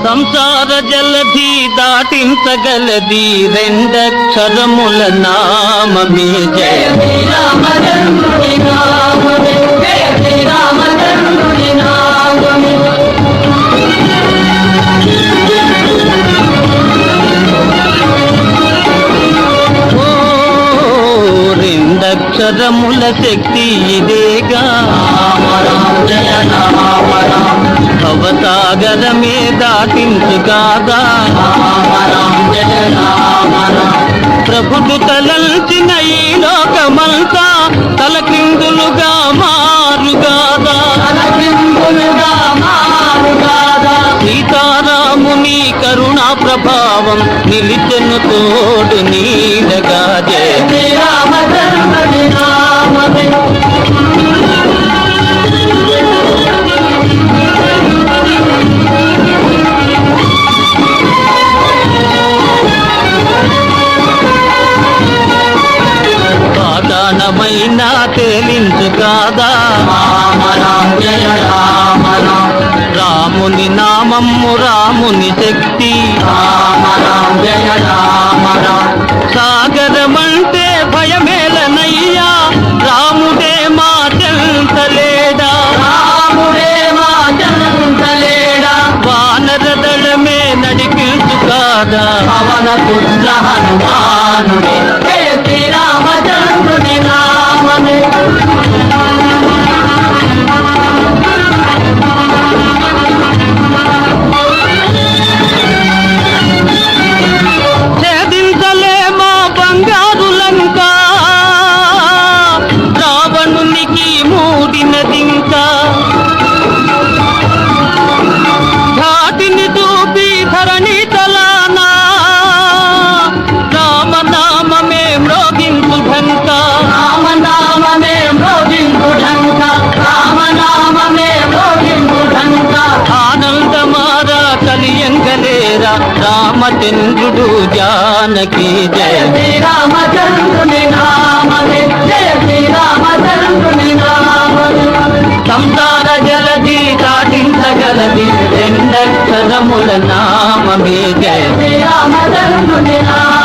సంసార జలధి దాటించగలది రెండక్షరముల నామమే. జయ శ్రీరామచంద్రుని నామమే, జయ శ్రీరామచంద్రుని నామమే. రెండక్షరముల శక్తి ఇదేగా, భవసాగరమే దాటించు కాదా. ప్రభుడు తలంచిన ఈ లోకమంతా తలక్రిందులుగా మారుగాదా. సీతారాముని కరుణా ప్రభావం నిలిచెను తోడు నీడగా. జయ శ్రీరామచంద్రుని నామమే. పాతాళమైనా తేలించు కాదా. రాముని నామము రాముని శక్తి. సాగరమంటే భయమేలనయ్యా, రాముడే మా చెంతలేడా. వానర దళమే నడిపించు కాదా. పవనపుత్ర హనుమానుడే, జయ శ్రీరామచంద్రుని నామమే. ఛేదించలేమా బంగారు లంక, రావణునికి మూడినదింకా. ఘాటిని చూపి ధరణి తలానా, రామనామమే మ్రోగించు ఢంక. రామనామమే మ్రోగించు ఢంక, రామనామమే మ్రోగించు ఢంక. ఆనందమారా కలియంగలేరా రామచంద్రుడు జానకి. జయ శ్రీరామచంద్రుని నామమే, జయ శ్రీరామచంద్రుని నామమే. సంసార జలధి దాటించగలది రెండక్షరముల నామమే. జయ శ్రీరామచంద్రుని నామమే.